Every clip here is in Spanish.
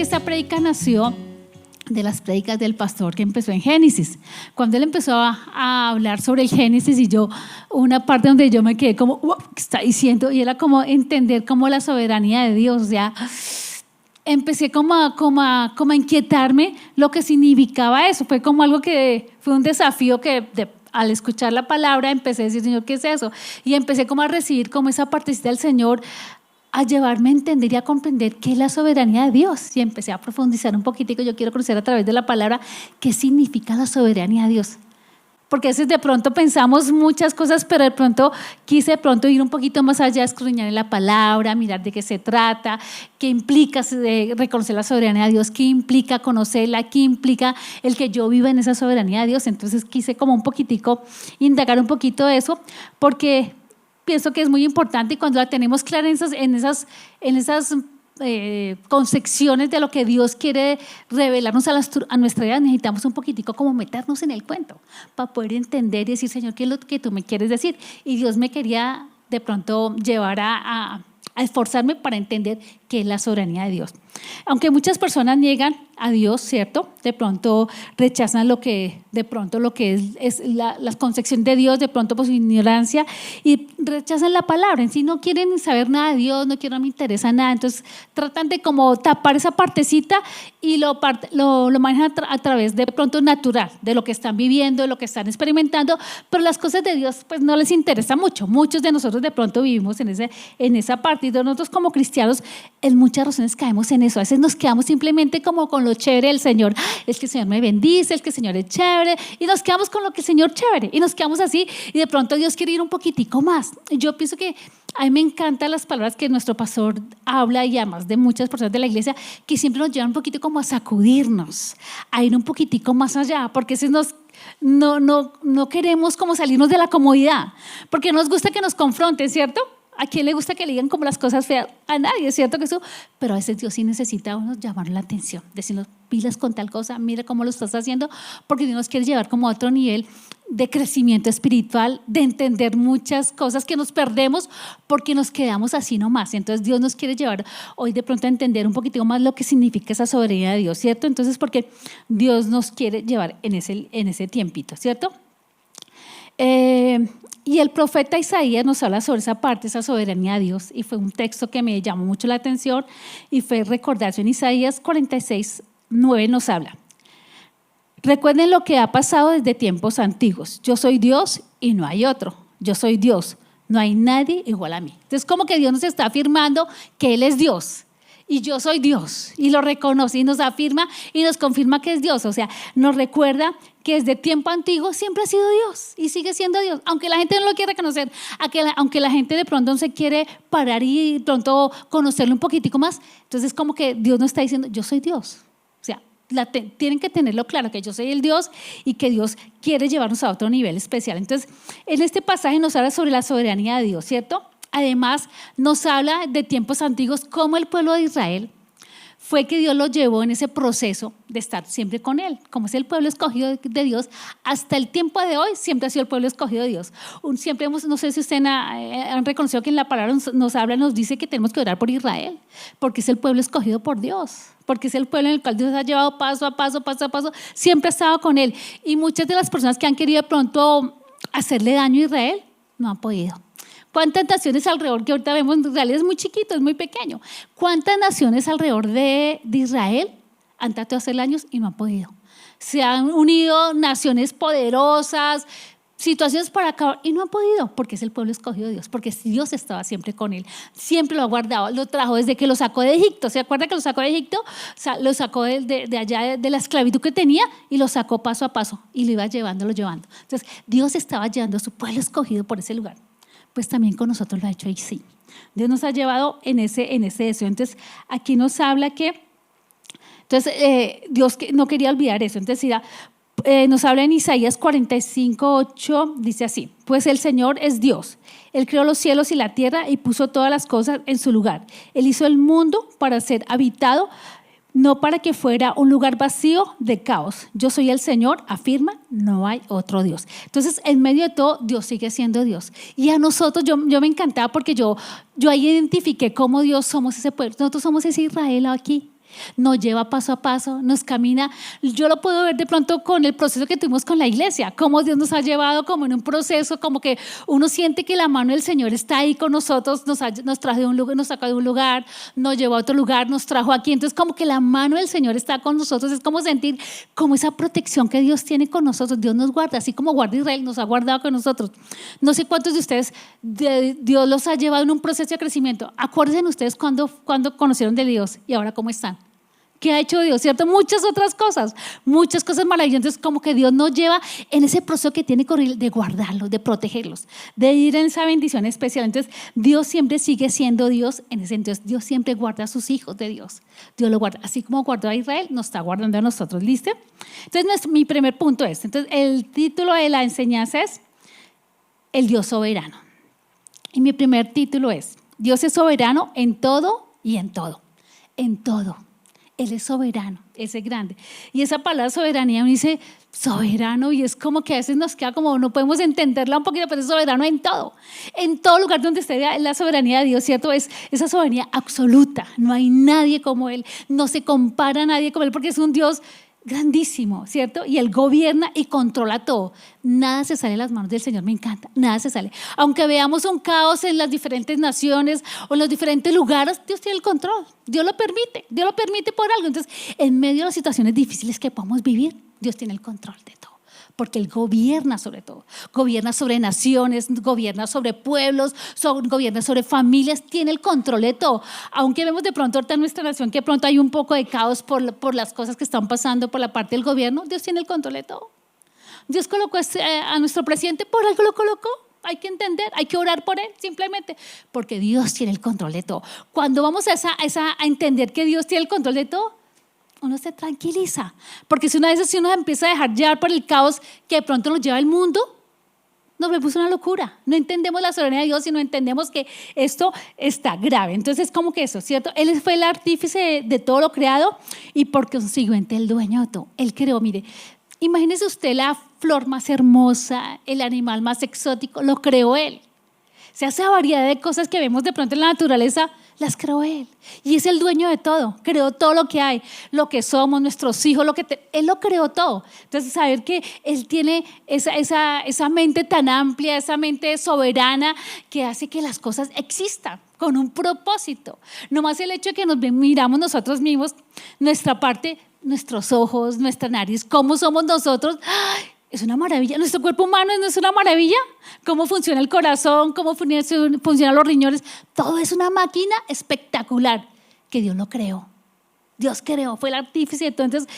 que esta prédica nació de las prédicas del pastor que empezó en Génesis. Cuando él empezó a hablar sobre el Génesis, y yo, una parte donde yo me quedé como, wow, ¿qué está diciendo? Y era como entender como la soberanía de Dios. Ya empecé como a inquietarme lo que significaba eso. Fue como algo que fue un desafío que al escuchar la palabra empecé a decir, Señor, ¿qué es eso? Y empecé como a recibir como esa partecita del Señor, a llevarme a entender y a comprender qué es la soberanía de Dios. Y empecé a profundizar un poquitico. Yo quiero conocer a través de la palabra qué significa la soberanía de Dios. Porque a veces de pronto pensamos muchas cosas, pero de pronto quise ir un poquito más allá, escudriñar en la palabra, mirar de qué se trata, qué implica reconocer la soberanía de Dios, qué implica conocerla, qué implica el que yo viva en esa soberanía de Dios. Entonces quise como un poquitico indagar un poquito de eso, porque pienso que es muy importante, y cuando la tenemos clara en esas concepciones de lo que Dios quiere revelarnos a nuestra vida, necesitamos un poquitico como meternos en el cuento para poder entender y decir, Señor, ¿qué es lo que tú me quieres decir? Y Dios me quería de pronto llevar a esforzarme para entender qué es la soberanía de Dios. Aunque muchas personas niegan a Dios, ¿cierto? De pronto rechazan lo que es la concepción de Dios, de pronto por su ignorancia, y rechazan la palabra. En sí no quieren saber nada de Dios, no me interesa nada. Entonces tratan de como tapar esa partecita y lo manejan a través de pronto natural, de lo que están viviendo, de lo que están experimentando, pero las cosas de Dios pues no les interesa mucho. Muchos de nosotros de pronto vivimos en esa parte, y de nosotros como cristianos en muchas razones caemos en eso. A veces nos quedamos simplemente como con lo chévere del Señor. Es que el Señor me bendice, es que el Señor es chévere, y nos quedamos con lo que el Señor chévere, y nos quedamos así, y de pronto Dios quiere ir un poquitico más. Yo pienso que a mí me encantan las palabras que nuestro pastor habla, y además de muchas personas de la iglesia, que siempre nos llevan un poquito como a sacudirnos, a ir un poquitico más allá, porque a veces no queremos como salirnos de la comodidad, porque nos gusta que nos confronten, ¿cierto? ¿A quién le gusta que le digan como las cosas feas? A nadie, es cierto que eso, pero a veces Dios sí necesita a uno llamar la atención, decirnos, pilas con tal cosa, mira cómo lo estás haciendo, porque Dios nos quiere llevar como a otro nivel de crecimiento espiritual, de entender muchas cosas que nos perdemos porque nos quedamos así nomás. Entonces Dios nos quiere llevar hoy de pronto a entender un poquito más lo que significa esa soberanía de Dios, ¿cierto? Entonces porque Dios nos quiere llevar en ese tiempito, ¿cierto? Y el profeta Isaías nos habla sobre esa parte, esa soberanía de Dios, y fue un texto que me llamó mucho la atención, y fue recordarse en Isaías 46:9 nos habla. Recuerden lo que ha pasado desde tiempos antiguos. Yo soy Dios y no hay otro. Yo soy Dios, no hay nadie igual a mí. Entonces como que Dios nos está afirmando que Él es Dios. Y yo soy Dios, y lo reconoce y nos afirma y nos confirma que es Dios. O sea, nos recuerda que desde tiempo antiguo siempre ha sido Dios y sigue siendo Dios, aunque la gente no lo quiere reconocer, aunque la gente de pronto no se quiere parar y de pronto conocerlo un poquitico más. Entonces como que Dios nos está diciendo, yo soy Dios. O sea, tienen que tenerlo claro, que yo soy el Dios y que Dios quiere llevarnos a otro nivel especial. Entonces, en este pasaje nos habla sobre la soberanía de Dios, ¿cierto? Además, nos habla de tiempos antiguos, cómo el pueblo de Israel fue que Dios lo llevó en ese proceso de estar siempre con Él. Como es el pueblo escogido de Dios, hasta el tiempo de hoy siempre ha sido el pueblo escogido de Dios. Siempre no sé si ustedes han reconocido que en la palabra nos dice que tenemos que orar por Israel, porque es el pueblo escogido por Dios, porque es el pueblo en el cual Dios ha llevado paso a paso, siempre ha estado con Él. Y muchas de las personas que han querido de pronto hacerle daño a Israel, no han podido. ¿Cuántas naciones alrededor, que ahorita vemos, en realidad es muy chiquito, es muy pequeño? ¿Cuántas naciones alrededor de Israel han tratado de hacer daños y no han podido? Se han unido naciones poderosas, situaciones para acabar y no han podido, porque es el pueblo escogido de Dios, porque Dios estaba siempre con él, siempre lo ha guardado, lo trajo desde que lo sacó de Egipto. ¿Se acuerda que lo sacó de Egipto? Lo sacó de allá, de la esclavitud que tenía, y lo sacó paso a paso y lo iba llevando. Entonces Dios estaba llevando a su pueblo escogido por ese lugar. Pues también con nosotros lo ha hecho ahí, sí. Dios nos ha llevado en ese deseo. Entonces, aquí nos habla que, Dios no quería olvidar eso. Entonces, nos habla en Isaías 45:8, dice así: pues el Señor es Dios. Él creó los cielos y la tierra y puso todas las cosas en su lugar. Él hizo el mundo para ser habitado, no para que fuera un lugar vacío de caos. Yo soy el Señor, afirma, no hay otro Dios. Entonces, en medio de todo, Dios sigue siendo Dios. Y a nosotros, yo me encantaba porque yo ahí identifiqué cómo Dios somos ese pueblo. Nosotros somos ese Israel aquí. nos lleva paso a paso, nos camina. Yo lo puedo ver de pronto con el proceso que tuvimos con la iglesia, cómo Dios nos ha llevado como en un proceso, como que uno siente que la mano del Señor está ahí con nosotros, nos trajo de un lugar, nos sacó de un lugar, nos llevó a otro lugar, nos trajo aquí. Entonces como que la mano del Señor está con nosotros, es como sentir como esa protección que Dios tiene con nosotros. Dios nos guarda, así como guarda Israel, nos ha guardado con nosotros. No sé cuántos de ustedes Dios los ha llevado en un proceso de crecimiento. Acuérdense ustedes cuando conocieron de Dios y ahora cómo están. ¿Qué ha hecho Dios? ¿Cierto? Muchas otras cosas, muchas cosas maravillosas, como que Dios nos lleva en ese proceso que tiene que correr de guardarlos, de protegerlos, de ir en esa bendición especial. Entonces, Dios siempre sigue siendo Dios en ese sentido. Dios siempre guarda a sus hijos de Dios. Dios lo guarda. Así como guardó a Israel, nos está guardando a nosotros. ¿Listo? Entonces, mi primer punto es, entonces, el título de la enseñanza es El Dios soberano. Y mi primer título es, Dios es soberano en todo y en todo. En todo. Él es soberano, Él es grande. Y esa palabra soberanía, uno dice soberano y es como que a veces nos queda como no podemos entenderla un poquito, pero es soberano en todo lugar donde esté la soberanía de Dios, ¿cierto? Es esa soberanía absoluta, no hay nadie como Él, no se compara a nadie como Él porque es un Dios grandísimo, ¿cierto? Y Él gobierna y controla todo. Nada se sale de las manos del Señor, me encanta, nada se sale. Aunque veamos un caos en las diferentes naciones o en los diferentes lugares, Dios tiene el control, Dios lo permite por algo. Entonces, en medio de las situaciones difíciles que podamos vivir, Dios tiene el control de todo. Porque Él gobierna sobre todo, gobierna sobre naciones, gobierna sobre pueblos, gobierna sobre familias, tiene el control de todo. Aunque vemos de pronto ahorita en nuestra nación que de pronto hay un poco de caos por las cosas que están pasando por la parte del gobierno, Dios tiene el control de todo. Dios colocó a nuestro presidente, por algo lo colocó. Hay que entender, hay que orar por él, simplemente porque Dios tiene el control de todo. Cuando vamos a entender que Dios tiene el control de todo, uno se tranquiliza, porque si uno empieza a dejar llevar por el caos que de pronto nos lleva el mundo, nos vemos una locura. No entendemos la soberanía de Dios y no entendemos que esto está grave. Entonces es como que eso, ¿cierto? Él fue el artífice de todo lo creado y por consiguiente el dueño de todo. Él creó, mire, imagínese usted la flor más hermosa, el animal más exótico, lo creó Él. O sea, esa variedad de cosas que vemos de pronto en la naturaleza, las creó Él. Y es el dueño de todo. Creó todo lo que hay, lo que somos, nuestros hijos, Él lo creó todo. Entonces, saber que Él tiene esa mente tan amplia, esa mente soberana que hace que las cosas existan con un propósito. No más el hecho de que nos miramos nosotros mismos, nuestra parte, nuestros ojos, nuestra nariz, cómo somos nosotros. ¡Ay! Es una maravilla. Nuestro cuerpo humano no es una maravilla. Cómo funciona el corazón, cómo funcionan los riñones. Todo es una máquina espectacular que Dios lo creó. Dios creó, fue el artífice de todo. Entonces,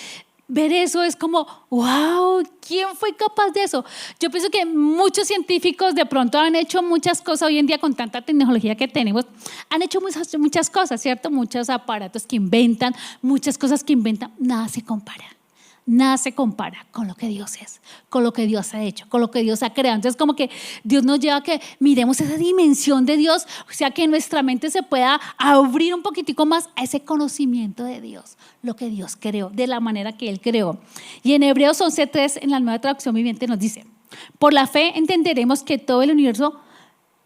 ver eso es como, wow, ¿quién fue capaz de eso? Yo pienso que muchos científicos de pronto han hecho muchas cosas hoy en día con tanta tecnología que tenemos. Han hecho muchas cosas, ¿cierto? Muchos aparatos que inventan, muchas cosas que inventan. Nada se compara. Nada se compara con lo que Dios es, con lo que Dios ha hecho, con lo que Dios ha creado. Entonces como que Dios nos lleva a que miremos esa dimensión de Dios, o sea que nuestra mente se pueda abrir un poquitico más a ese conocimiento de Dios, lo que Dios creó, de la manera que Él creó. Y en Hebreos 11:3, en la Nueva Traducción Viviente nos dice, por la fe entenderemos que todo el universo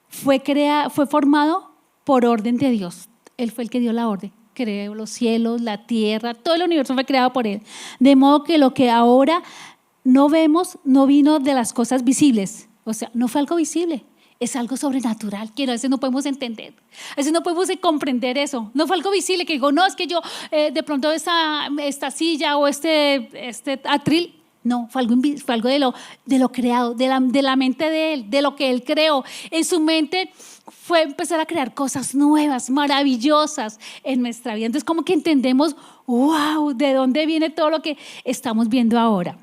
fue formado por orden de Dios. Él fue el que dio la orden. Creó los cielos, la tierra, todo el universo fue creado por Él. De modo que lo que ahora no vemos no vino de las cosas visibles. O sea, no fue algo visible, es algo sobrenatural que a veces no podemos entender. A veces no podemos comprender eso. No fue algo visible que digo, no, es que yo de pronto esta silla o este atril. No, fue algo de lo creado, de la mente de Él, de lo que Él creó. En su mente fue empezar a crear cosas nuevas, maravillosas en nuestra vida. Entonces como que entendemos, wow, de dónde viene todo lo que estamos viendo ahora,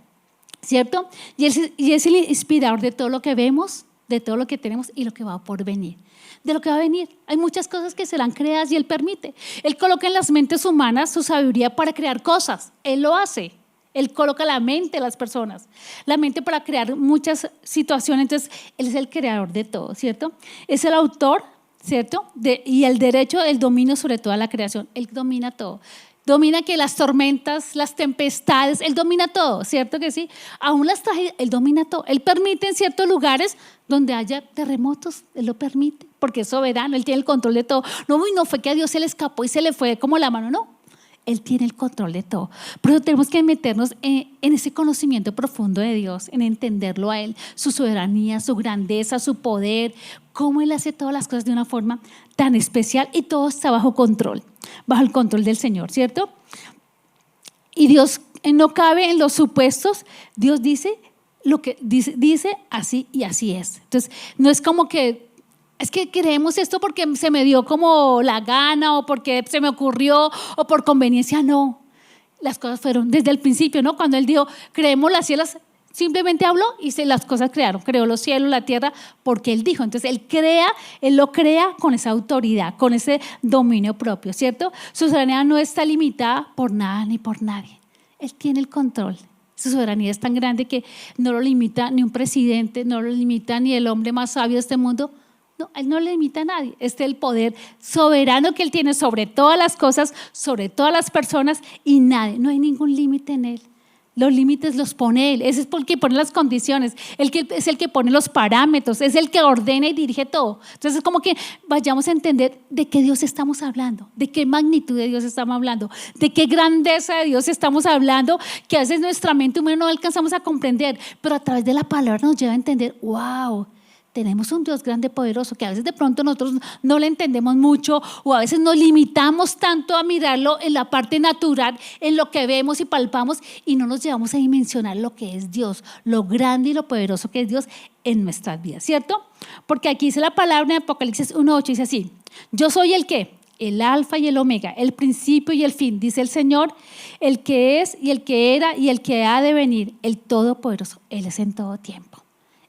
¿cierto? Y es el inspirador de todo lo que vemos, de todo lo que tenemos y lo que va por venir. De lo que va a venir. Hay muchas cosas que serán creadas y Él permite. Él coloca en las mentes humanas su sabiduría para crear cosas. Él lo hace. Él coloca la mente de las personas, la mente para crear muchas situaciones. Entonces, Él es el creador de todo, ¿cierto? Es el autor, ¿cierto? Y el derecho, el dominio sobre toda la creación. Él domina todo. Domina que las tormentas, las tempestades, Él domina todo, ¿cierto que sí? Aún las tragedias, Él domina todo. Él permite en ciertos lugares donde haya terremotos, Él lo permite, porque es soberano, Él tiene el control de todo. No fue que a Dios se le escapó y se le fue como la mano, no. Él tiene el control de todo. Por eso tenemos que meternos en ese conocimiento profundo de Dios, en entenderlo a Él, su soberanía, su grandeza, su poder, cómo Él hace todas las cosas de una forma tan especial y todo está bajo control, bajo el control del Señor, ¿cierto? Y Dios no cabe en los supuestos. Dios dice lo que dice así y así es. Entonces, no es como que es que creemos esto porque se me dio como la gana o porque se me ocurrió o por conveniencia. No, las cosas fueron desde el principio, ¿no? Cuando Él dijo, creemos las cielas, simplemente habló y las cosas crearon. Creó los cielos, la tierra, porque Él dijo. Entonces Él lo crea con esa autoridad, con ese dominio propio, ¿cierto? Su soberanía no está limitada por nada ni por nadie. Él tiene el control. Su soberanía es tan grande que no lo limita ni un presidente, no lo limita ni el hombre más sabio de este mundo. No, Él no le limita a nadie. Este es el poder soberano que Él tiene sobre todas las cosas, sobre todas las personas y nadie. No hay ningún límite en Él. Los límites los pone Él. Ese es el que pone las condiciones. Es el que pone los parámetros. Es el que ordena y dirige todo. Entonces es como que vayamos a entender de qué Dios estamos hablando, de qué magnitud de Dios estamos hablando, de qué grandeza de Dios estamos hablando, que a veces nuestra mente humana no alcanzamos a comprender, pero a través de la palabra nos lleva a entender, wow, tenemos un Dios grande, poderoso, que a veces de pronto nosotros no le entendemos mucho o a veces nos limitamos tanto a mirarlo en la parte natural, en lo que vemos y palpamos y no nos llevamos a dimensionar lo que es Dios, lo grande y lo poderoso que es Dios en nuestras vidas, ¿cierto? Porque aquí dice la palabra en Apocalipsis 1:8, dice así, yo soy el ¿qué? El alfa y el omega, el principio y el fin, dice el Señor, el que es y el que era y el que ha de venir, el todopoderoso. Él es en todo tiempo.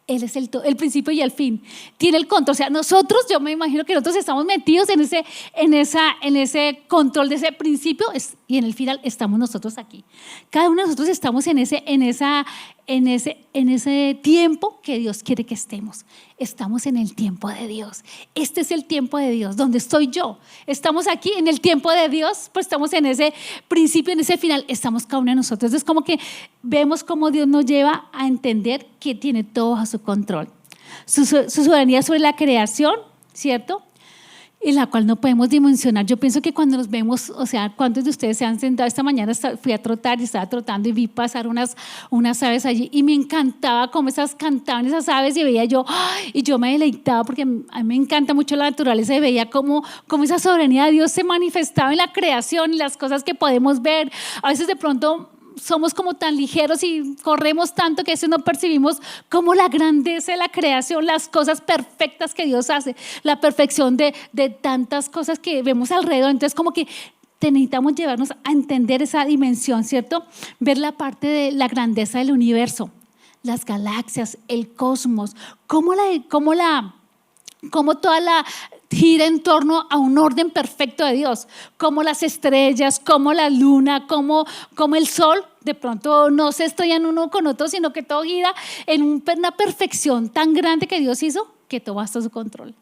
Él es el principio y el fin. Tiene el control. O sea, nosotros, yo me imagino que nosotros estamos metidos en ese control de ese principio y en el final estamos nosotros aquí. Cada uno de nosotros estamos en ese tiempo que Dios quiere que estemos. Estamos en el tiempo de Dios. Este es el tiempo de Dios, donde estoy yo. Estamos aquí en el tiempo de Dios, pues estamos en ese principio, en ese final, estamos cada uno de nosotros. Es como que vemos cómo Dios nos lleva a entender que tiene todo a su control. Su soberanía sobre la creación, ¿cierto? En la cual no podemos dimensionar. Yo pienso que cuando nos vemos, o sea, ¿cuántos de ustedes se han sentado? Esta mañana fui a trotar y estaba trotando y vi pasar unas aves allí y me encantaba cómo cantaban esas aves y veía yo, ¡ay! Y yo me deleitaba porque a mí me encanta mucho la naturaleza y veía cómo esa soberanía de Dios se manifestaba en la creación y las cosas que podemos ver. A veces de pronto somos como tan ligeros y corremos tanto que a veces no percibimos como la grandeza de la creación, las cosas perfectas que Dios hace, la perfección de tantas cosas que vemos alrededor. Entonces como que necesitamos llevarnos a entender esa dimensión, ¿cierto? Ver la parte de la grandeza del universo, las galaxias, el cosmos, cómo toda la gira en torno a un orden perfecto de Dios, como las estrellas, como la luna, como el sol, de pronto no se estrellan uno con otro, sino que todo gira en una perfección tan grande que Dios hizo, que todo va hasta su control,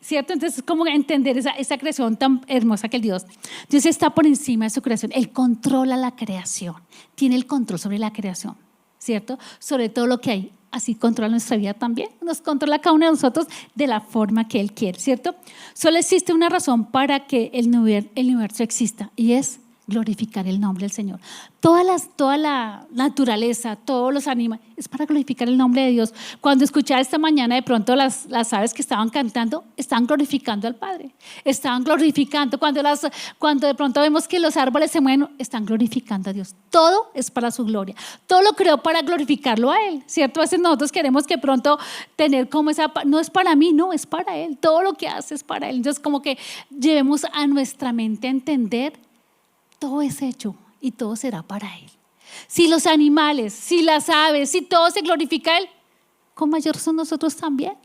¿cierto? Entonces es como entender esa creación tan hermosa que el Dios está por encima de su creación. Él controla la creación, tiene el control sobre la creación, ¿cierto? Sobre todo lo que hay. Así controla nuestra vida también, nos controla cada uno de nosotros de la forma que Él quiere, ¿cierto? Solo existe una razón para que el universo exista y es glorificar el nombre del Señor. Toda la naturaleza, todos los animales, es para glorificar el nombre de Dios. Cuando escuchaba esta mañana de pronto las aves que estaban cantando, estaban glorificando al Padre, estaban glorificando. Cuando de pronto vemos que los árboles se mueven, están glorificando a Dios. Todo es para su gloria. Todo lo creó para glorificarlo a Él, ¿cierto? A veces nosotros queremos que pronto tener como no es para mí, no, es para Él. Todo lo que hace es para Él. Entonces como que llevemos a nuestra mente a entender, todo es hecho y todo será para Él. Si los animales, si las aves, si todo se glorifica a Él, con mayor razón nosotros también.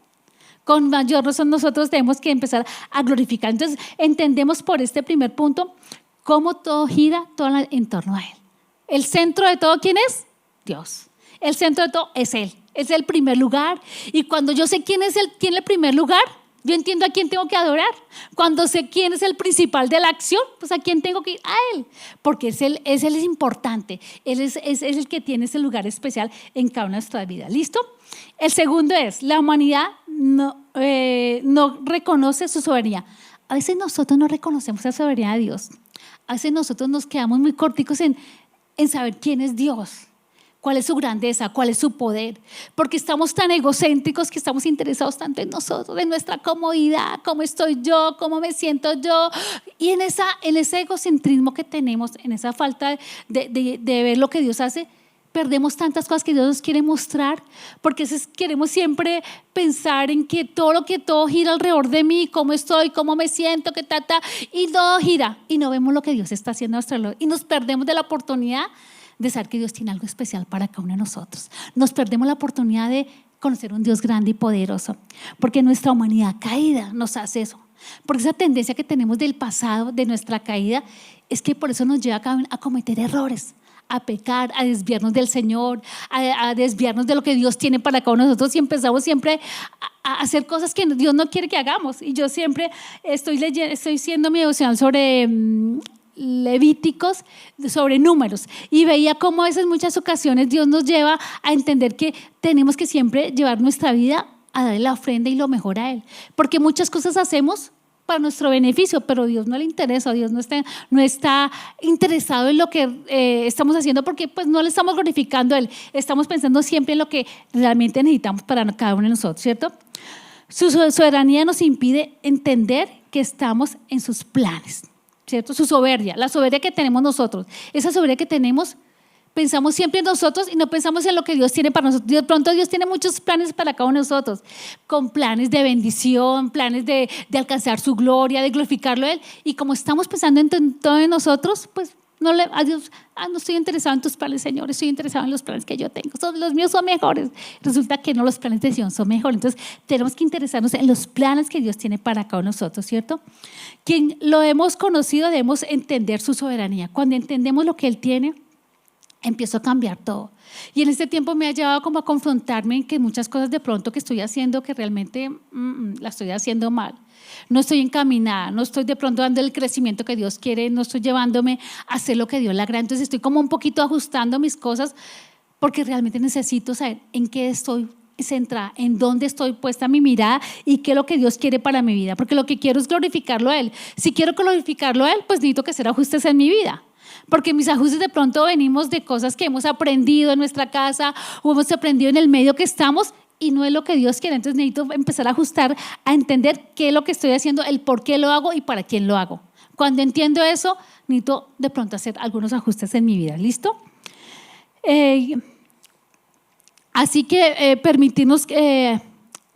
Con mayor razón nosotros tenemos que empezar a glorificar. Entonces entendemos por este primer punto cómo todo gira en torno a Él. El centro de todo, ¿quién es? Dios. El centro de todo es Él. Es el primer lugar. Y cuando yo sé quién tiene el primer lugar, yo entiendo a quién tengo que adorar. Cuando sé quién es el principal de la acción, pues a quién tengo que ir, a Él. Porque Él es importante. Él es el que tiene ese lugar especial en cada una de nuestras vidas. ¿Listo? El segundo es, la humanidad no reconoce su soberanía. A veces nosotros no reconocemos la soberanía de Dios. A veces nosotros nos quedamos muy corticos en saber quién es Dios, cuál es su grandeza, cuál es su poder, porque estamos tan egocéntricos que estamos interesados tanto en nosotros, en nuestra comodidad, cómo estoy yo, cómo me siento yo, y en ese egocentrismo que tenemos, en esa falta de ver lo que Dios hace, perdemos tantas cosas que Dios nos quiere mostrar, porque queremos siempre pensar en que todo gira alrededor de mí, cómo estoy, cómo me siento, y todo gira, y no vemos lo que Dios está haciendo a nuestro alrededor, y nos perdemos de la oportunidad de saber que Dios tiene algo especial para cada uno de nosotros. Nos perdemos la oportunidad de conocer un Dios grande y poderoso, porque nuestra humanidad caída nos hace eso. Porque esa tendencia que tenemos del pasado, de nuestra caída, es que por eso nos lleva a cometer errores, a pecar, a desviarnos del Señor, a desviarnos de lo que Dios tiene para cada uno de nosotros, y empezamos siempre a hacer cosas que Dios no quiere que hagamos. Y yo siempre estoy haciendo mi devocional sobre Levíticos, sobre números, y veía cómo a veces, muchas ocasiones, Dios nos lleva a entender que tenemos que siempre llevar nuestra vida a darle la ofrenda y lo mejor a Él, porque muchas cosas hacemos para nuestro beneficio, pero a Dios no le interesa, Dios no está interesado en lo que estamos haciendo, porque pues no le estamos glorificando a Él, estamos pensando siempre en lo que realmente necesitamos para cada uno de nosotros, ¿cierto? Su soberanía nos impide entender que estamos en sus planes, ¿cierto? Su soberbia, la soberbia que tenemos nosotros, esa soberbia que tenemos, pensamos siempre en nosotros y no pensamos en lo que Dios tiene para nosotros. De pronto Dios tiene muchos planes para cada uno de nosotros, con planes de bendición, planes de alcanzar su gloria, de glorificarlo a Él, y como estamos pensando en todo en nosotros, pues a Dios, no estoy interesado en tus planes, Señor, estoy interesado en los planes que yo tengo, los míos son mejores. Resulta que no, los planes de Dios son mejores. Entonces tenemos que interesarnos en los planes que Dios tiene para cada uno de nosotros, ¿cierto? Quien lo hemos conocido debemos entender su soberanía. Cuando entendemos lo que Él tiene, empiezo a cambiar todo. Y en este tiempo me ha llevado como a confrontarme en que muchas cosas de pronto que estoy haciendo, que realmente la estoy haciendo mal. No estoy encaminada, no estoy de pronto dando el crecimiento que Dios quiere, no estoy llevándome a hacer lo que Dios le agrada. Entonces estoy como un poquito ajustando mis cosas, porque realmente necesito saber en qué estoy centrada, en dónde estoy puesta mi mirada y qué es lo que Dios quiere para mi vida, porque lo que quiero es glorificarlo a Él. Si quiero glorificarlo a Él, pues necesito que hacer ajustes en mi vida. Porque mis ajustes de pronto venimos de cosas que hemos aprendido en nuestra casa o hemos aprendido en el medio que estamos, y no es lo que Dios quiere. Entonces necesito empezar a ajustar, a entender qué es lo que estoy haciendo, el por qué lo hago y para quién lo hago. Cuando entiendo eso, necesito de pronto hacer algunos ajustes en mi vida. ¿Listo? Así que permitirnos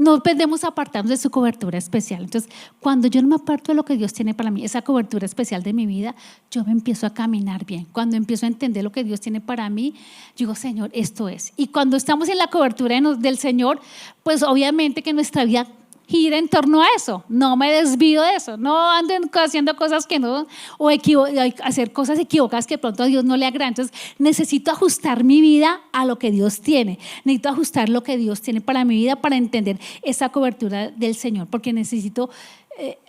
no podemos apartarnos de su cobertura especial. Entonces, cuando yo no me aparto de lo que Dios tiene para mí, esa cobertura especial de mi vida, yo me empiezo a caminar bien. Cuando empiezo a entender lo que Dios tiene para mí, digo, Señor, esto es. Y cuando estamos en la cobertura del Señor, pues obviamente que nuestra vida gira en torno a eso. No me desvío de eso, no ando haciendo cosas que no, o hacer cosas equivocadas que de pronto a Dios no le agradan. Entonces necesito ajustar mi vida a lo que Dios tiene, necesito ajustar lo que Dios tiene para mi vida, para entender esa cobertura del Señor, porque necesito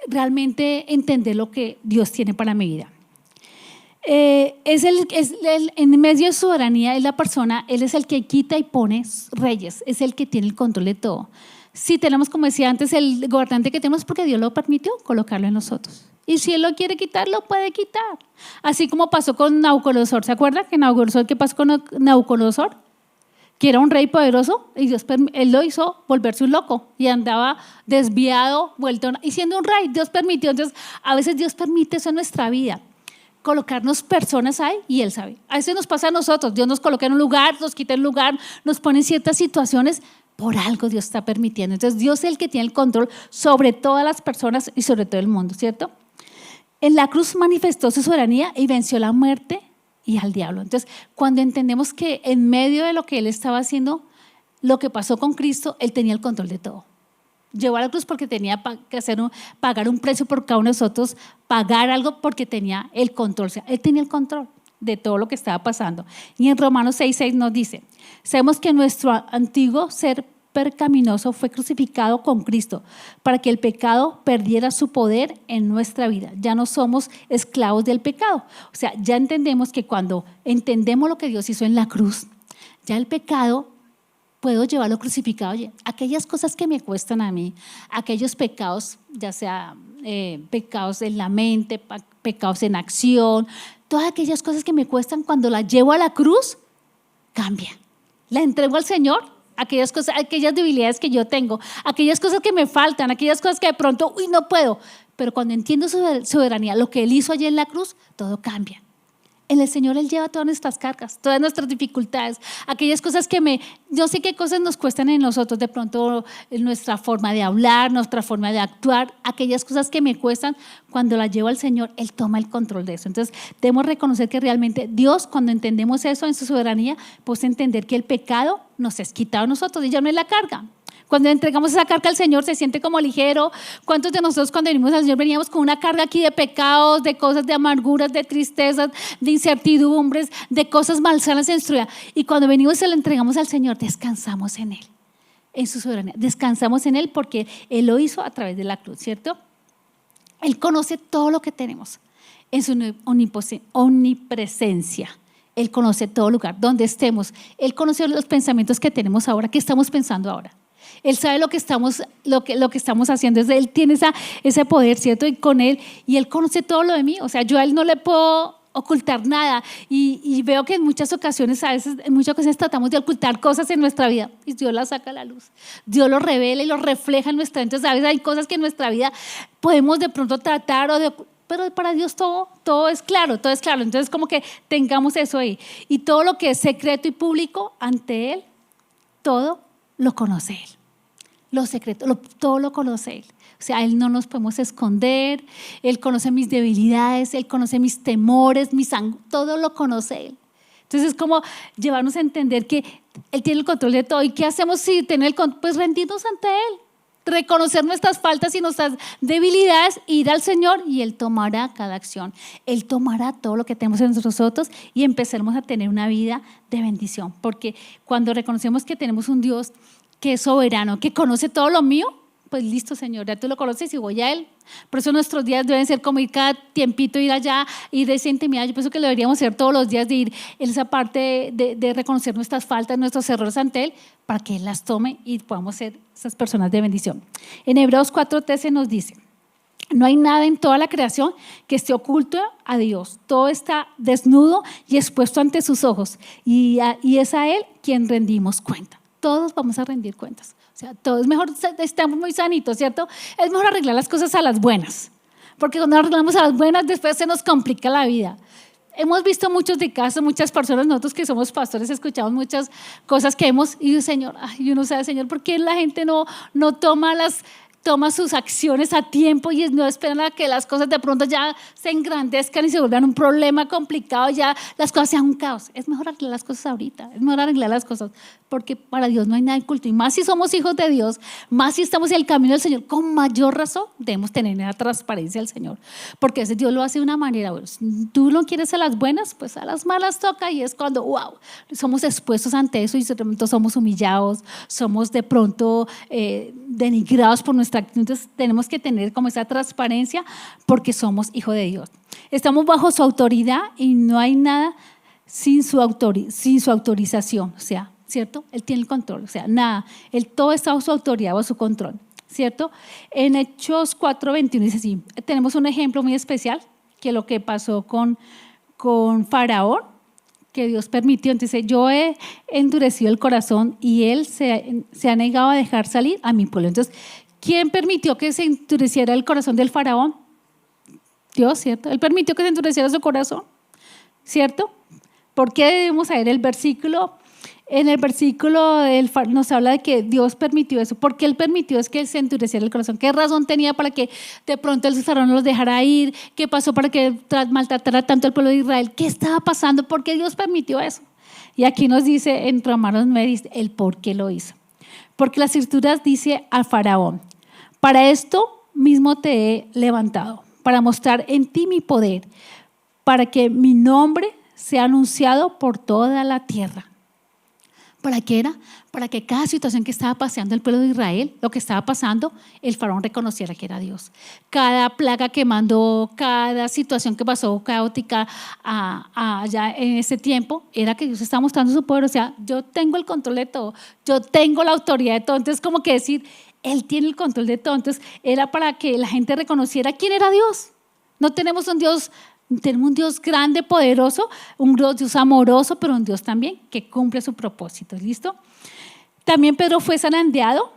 realmente entender lo que Dios tiene para mi vida. En medio de su soberanía es la persona, Él es el que quita y pone reyes, es el que tiene el control de todo. Si tenemos, como decía antes, el gobernante que tenemos, porque Dios lo permitió colocarlo en nosotros. Y si Él lo quiere quitar, lo puede quitar. Así como pasó con Nabucodonosor. ¿Se acuerdan que Nabucodonosor, qué pasó con Nabucodonosor? Que era un rey poderoso, y Él lo hizo volverse un loco y andaba desviado, y siendo un rey, Dios permitió. Entonces, a veces Dios permite eso en nuestra vida, colocarnos personas ahí, y Él sabe. A veces nos pasa a nosotros, Dios nos coloca en un lugar, nos quita el lugar, nos pone en ciertas situaciones. Por algo Dios está permitiendo. Entonces Dios es el que tiene el control sobre todas las personas y sobre todo el mundo, ¿cierto? En la cruz manifestó su soberanía y venció la muerte y al diablo. Entonces, cuando entendemos que en medio de lo que Él estaba haciendo, lo que pasó con Cristo, Él tenía el control de todo. Llevó a la cruz porque tenía que pagar un precio por cada uno de nosotros, pagar algo porque tenía el control. O sea, Él tenía el control de todo lo que estaba pasando. Y en Romanos 6:6 nos dice: sabemos que nuestro antiguo ser pecaminoso fue crucificado con Cristo para que el pecado perdiera su poder en nuestra vida. Ya no somos esclavos del pecado. O sea, ya entendemos que cuando entendemos lo que Dios hizo en la cruz, ya el pecado puedo llevarlo crucificado. Oye, aquellas cosas que me cuestan a mí, aquellos pecados, ya sea pecados en la mente, pecados en acción, todas aquellas cosas que me cuestan, cuando las llevo a la cruz, cambia. La entrego al Señor, aquellas cosas, aquellas debilidades que yo tengo, aquellas cosas que me faltan, aquellas cosas que de pronto, no puedo. Pero cuando entiendo su soberanía, lo que Él hizo allí en la cruz, todo cambia. En el Señor Él lleva todas nuestras cargas, todas nuestras dificultades, aquellas cosas yo sé qué cosas nos cuestan en nosotros, de pronto nuestra forma de hablar, nuestra forma de actuar, aquellas cosas que me cuestan, cuando las llevo al Señor, Él toma el control de eso. Entonces debemos reconocer que realmente Dios, cuando entendemos eso en su soberanía, pues entender que el pecado nos es quitado a nosotros y ya no es la carga. Cuando entregamos esa carga al Señor se siente como ligero. ¿Cuántos de nosotros cuando venimos al Señor veníamos con una carga aquí de pecados, de cosas, de amarguras, de tristezas, de incertidumbres, de cosas malsanas en nuestra vida? Y cuando venimos y se lo entregamos al Señor, descansamos en Él, en su soberanía. Descansamos en Él porque Él lo hizo a través de la cruz, ¿cierto? Él conoce todo lo que tenemos en su omnipresencia. Él conoce todo lugar, donde estemos. Él conoce los pensamientos que tenemos ahora, que estamos pensando ahora. Él sabe lo que estamos haciendo. Él tiene ese poder, ¿cierto? Y con Él, y Él conoce todo lo de mí. O sea, yo a Él no le puedo ocultar nada. Y veo que en muchas ocasiones tratamos de ocultar cosas en nuestra vida. Y Dios las saca a la luz. Dios lo revela y lo refleja en nuestra vida. Entonces, a veces hay cosas que en nuestra vida podemos de pronto tratar pero para Dios todo es claro, todo es claro. Entonces, como que tengamos eso ahí. Y todo lo que es secreto y público ante Él, todo lo conoce Él. Lo secreto, todo lo conoce Él. O sea, Él no nos podemos esconder. Él conoce mis debilidades, Él conoce mis temores, todo lo conoce Él. Entonces es como llevarnos a entender que Él tiene el control de todo. ¿Y qué hacemos si tiene el control? Pues rendirnos ante Él, reconocer nuestras faltas y nuestras debilidades, ir al Señor y Él tomará cada acción. Él tomará todo lo que tenemos en nosotros y empezaremos a tener una vida de bendición. Porque cuando reconocemos que tenemos un Dios que es soberano, que conoce todo lo mío, pues listo, Señor, ya tú lo conoces y voy a Él. Por eso nuestros días deben ser como ir cada tiempito, ir allá, ir de esa intimidad. Yo pienso que lo deberíamos hacer todos los días, de ir en esa parte de reconocer nuestras faltas, nuestros errores ante Él, para que Él las tome y podamos ser esas personas de bendición. En Hebreos 4:13 nos dice: no hay nada en toda la creación que esté oculto a Dios. Todo está desnudo y expuesto ante sus ojos. Y es a Él quien rendimos cuenta. Todos vamos a rendir cuentas. O sea, todo es mejor, estamos muy sanitos, ¿cierto? Es mejor arreglar las cosas a las buenas. Porque cuando arreglamos a las buenas, después se nos complica la vida. Hemos visto muchos de casos, muchas personas, nosotros que somos pastores, escuchamos muchas cosas que hemos ido, Señor, y uno sabe, Señor, ¿por qué la gente no toma sus acciones a tiempo y no esperan a que las cosas de pronto ya se engrandezcan y se vuelvan un problema complicado, ya las cosas sean un caos? Es mejor arreglar las cosas ahorita, es mejor arreglar las cosas, porque para Dios no hay nada oculto. Y más si somos hijos de Dios, más si estamos en el camino del Señor, con mayor razón debemos tener esa transparencia al Señor, porque ese Dios lo hace de una manera, bueno, si tú no quieres a las buenas, pues a las malas toca, y es cuando, wow, somos expuestos ante eso y de pronto somos humillados, somos de pronto denigrados por nuestra actitud. Entonces tenemos que tener como esa transparencia, porque somos hijos de Dios. Estamos bajo su autoridad y no hay nada sin su autorización, o sea, ¿cierto? Él tiene el control, o sea, nada, todo está bajo su autoridad, bajo su control, ¿cierto? En Hechos 4:21 dice así, tenemos un ejemplo muy especial, que lo que pasó con Faraón, que Dios permitió. Entonces, yo he endurecido el corazón y Él se ha negado a dejar salir a mi pueblo. Entonces, ¿quién permitió que se endureciera el corazón del Faraón? Dios, ¿cierto? Él permitió que se endureciera su corazón, ¿cierto? ¿Por qué debemos saber el versículo? En el versículo nos habla de que Dios permitió eso. ¿Por qué Él permitió es que Él se endureciera el corazón? ¿Qué razón tenía para que de pronto el Faraón no los dejara ir? ¿Qué pasó para que maltratara tanto al pueblo de Israel? ¿Qué estaba pasando? ¿Por qué Dios permitió eso? Y aquí nos dice en Romanos 9 el por qué lo hizo. Porque las Escrituras dice al Faraón: para esto mismo te he levantado, para mostrar en ti mi poder, para que mi nombre sea anunciado por toda la tierra. ¿Para qué era? Para que cada situación que estaba pasando el pueblo de Israel, lo que estaba pasando, el faraón reconociera que era Dios. Cada plaga que mandó, cada situación que pasó caótica allá en ese tiempo, era que Dios estaba mostrando su poder. O sea, yo tengo el control de todo, yo tengo la autoridad de todo. Entonces, como que decir, Él tiene el control de todo. Entonces, era para que la gente reconociera quién era Dios. No tenemos un Dios. Tenemos un Dios grande, poderoso, un Dios amoroso, pero un Dios también que cumple su propósito. ¿Listo? También Pedro fue zarandeado.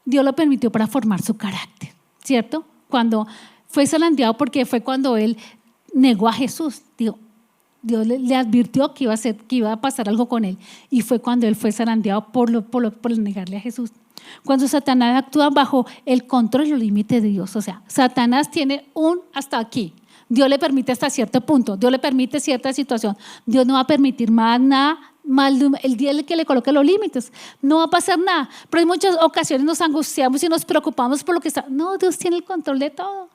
Dios lo permitió para formar su carácter, ¿cierto? Cuando fue zarandeado, porque fue cuando él negó a Jesús. Dios le advirtió que iba a pasar algo con él. Y fue cuando él fue zarandeado por negarle a Jesús. Cuando Satanás actúa bajo el control y los límites de Dios. O sea, Satanás tiene un hasta aquí. Dios le permite hasta cierto punto, Dios le permite cierta situación. Dios no va a permitir más nada, el día que le coloque los límites, no va a pasar nada. Pero en muchas ocasiones nos angustiamos y nos preocupamos por lo que está. No, Dios tiene el control de todo,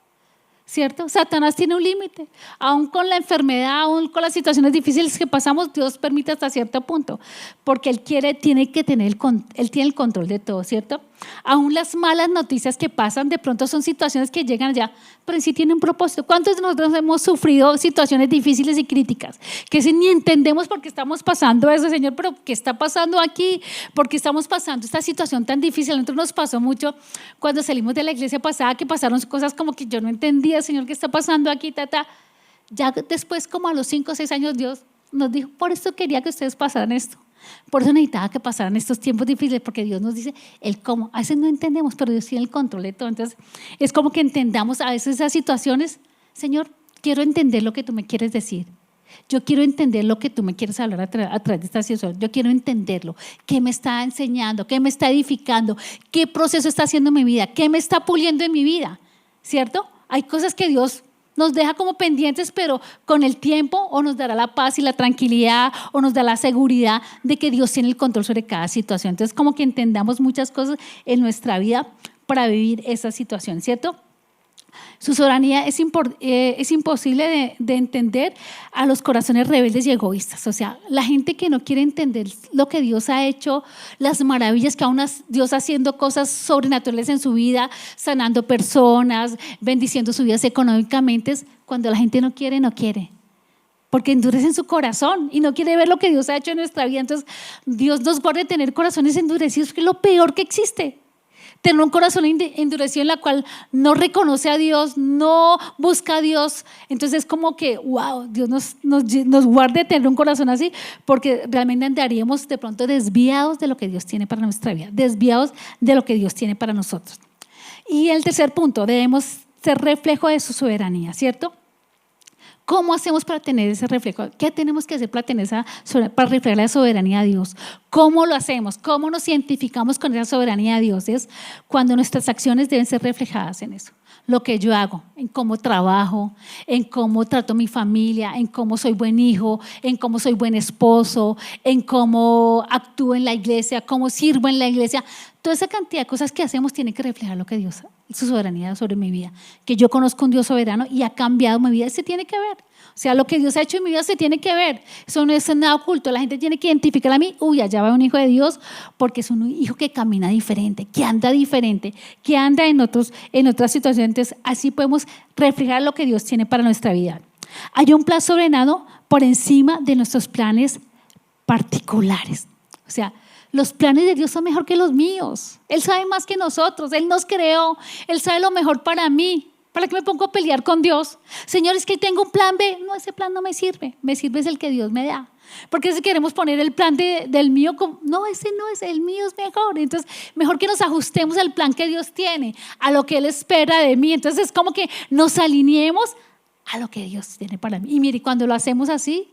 ¿cierto? Satanás tiene un límite, aún con la enfermedad, aún con las situaciones difíciles que pasamos, Dios permite hasta cierto punto, porque Él tiene el control de todo, ¿cierto? Aún las malas noticias que pasan, de pronto son situaciones que llegan allá, pero en sí tienen un propósito. ¿Cuántos de nosotros hemos sufrido situaciones difíciles y críticas? Que si ni entendemos por qué estamos pasando eso, Señor, pero ¿qué está pasando aquí? ¿Por qué estamos pasando esta situación tan difícil? A nosotros nos pasó mucho cuando salimos de la iglesia pasada, que pasaron cosas como que yo no entendía, Señor, ¿qué está pasando aquí? Ya después, como a los 5 o 6 años, Dios nos dijo, por esto quería que ustedes pasaran esto. Por eso necesitaba que pasaran estos tiempos difíciles, porque Dios nos dice el cómo. A veces no entendemos, pero Dios tiene el control de todo. Entonces, es como que entendamos a veces esas situaciones. Señor, quiero entender lo que tú me quieres decir. Yo quiero entender lo que tú me quieres hablar a través de esta situación. Yo quiero entenderlo. ¿Qué me está enseñando? ¿Qué me está edificando? ¿Qué proceso está haciendo en mi vida? ¿Qué me está puliendo en mi vida? ¿Cierto? Hay cosas que Dios nos deja como pendientes, pero con el tiempo o nos dará la paz y la tranquilidad o nos da la seguridad de que Dios tiene el control sobre cada situación. Entonces, como que entendamos muchas cosas en nuestra vida para vivir esa situación, ¿cierto? Su soberanía es imposible de entender a los corazones rebeldes y egoístas. O sea, la gente que no quiere entender lo que Dios ha hecho, las maravillas que aún Dios haciendo cosas sobrenaturales en su vida, sanando personas, bendiciendo sus vidas económicamente. Cuando la gente no quiere, no quiere. Porque endurece en su corazón y no quiere ver lo que Dios ha hecho en nuestra vida. Entonces, Dios nos guarde tener corazones endurecidos, que es lo peor que existe. Tener un corazón endurecido en la cual no reconoce a Dios, no busca a Dios. Entonces es como que, wow, Dios nos guarde tener un corazón así, porque realmente andaríamos de pronto desviados de lo que Dios tiene para nuestra vida, desviados de lo que Dios tiene para nosotros. Y el tercer punto, debemos ser reflejo de su soberanía, ¿cierto? ¿Cómo hacemos para tener ese reflejo? ¿Qué tenemos que hacer para reflejar la soberanía de Dios? ¿Cómo lo hacemos? ¿Cómo nos identificamos con esa soberanía de Dios? Es cuando nuestras acciones deben ser reflejadas en eso. Lo que yo hago, en cómo trabajo, en cómo trato a mi familia, en cómo soy buen hijo, en cómo soy buen esposo, en cómo actúo en la iglesia, cómo sirvo en la iglesia. Toda esa cantidad de cosas que hacemos tiene que reflejar lo que Dios, su soberanía sobre mi vida. Que yo conozco un Dios soberano y ha cambiado mi vida, se tiene que ver. O sea, lo que Dios ha hecho en mi vida se tiene que ver. Eso no es nada oculto. La gente tiene que identificar a mí, allá va un hijo de Dios, porque es un hijo que camina diferente, que anda diferente, que anda en otras situaciones. Entonces, así podemos reflejar lo que Dios tiene para nuestra vida. Hay un plan soberano por encima de nuestros planes particulares. O sea, los planes de Dios son mejor que los míos. Él sabe más que nosotros. Él nos creó. Él sabe lo mejor para mí. ¿Para qué me pongo a pelear con Dios? Señor, es que tengo un plan B. No, ese plan no me sirve. Me sirve es el que Dios me da. Porque si queremos poner el plan del mío, no, ese no es, el mío es mejor. Entonces, mejor que nos ajustemos al plan que Dios tiene, a lo que Él espera de mí. Entonces, es como que nos alineemos a lo que Dios tiene para mí. Y mire, cuando lo hacemos así,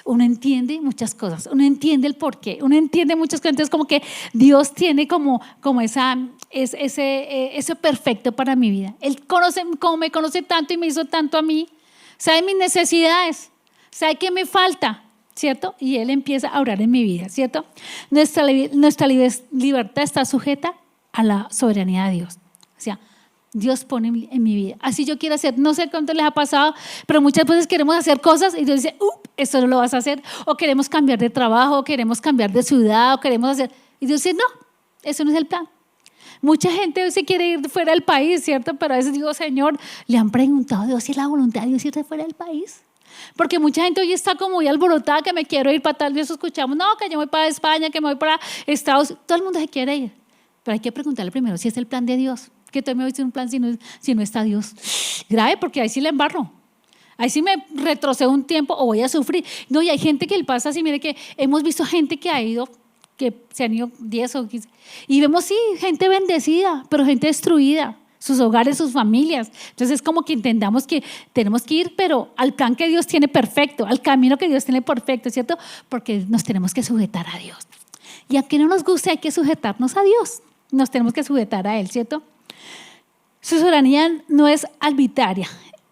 uno entiende muchas cosas, uno entiende el porqué, uno entiende muchas cosas. Entonces, como que Dios tiene como ese perfecto para mi vida. Él como me conoce tanto y me hizo tanto a mí, sabe mis necesidades, sabe qué me falta, ¿cierto? Y Él empieza a obrar en mi vida, ¿cierto? Nuestra libertad está sujeta a la soberanía de Dios. O sea, Dios pone en mi vida. Así yo quiero hacer, no sé cuánto les ha pasado, pero muchas veces queremos hacer cosas y Dios dice, eso no lo vas a hacer. O queremos cambiar de trabajo, o queremos cambiar de ciudad, o queremos hacer. Y Dios dice, no, eso no es el plan. Mucha gente hoy se quiere ir fuera del país, ¿cierto? Pero a veces digo, Señor, ¿le han preguntado a Dios si es la voluntad de Dios irse fuera del país? Porque mucha gente hoy está como muy alborotada, que me quiero ir para tal vez escuchamos, no, que yo voy para España, que me voy para Estados Unidos. Todo el mundo se quiere ir. Pero hay que preguntarle primero si es el plan de Dios. Que tú me voy a decir un plan si no está Dios. Grave, porque ahí sí le embarro. Ahí sí me retrocedo un tiempo o voy a sufrir. No, y hay gente que le pasa así, mire que hemos visto gente que ha ido, que se han ido 10 o 15. Y vemos, sí, gente bendecida, pero gente destruida. Sus hogares, sus familias. Entonces es como que entendamos que tenemos que ir, pero al plan que Dios tiene perfecto, al camino que Dios tiene perfecto, ¿cierto? Porque nos tenemos que sujetar a Dios. Y aunque no nos guste, hay que sujetarnos a Dios. Nos tenemos que sujetar a Él, ¿cierto? Su soberanía no es arbitraria,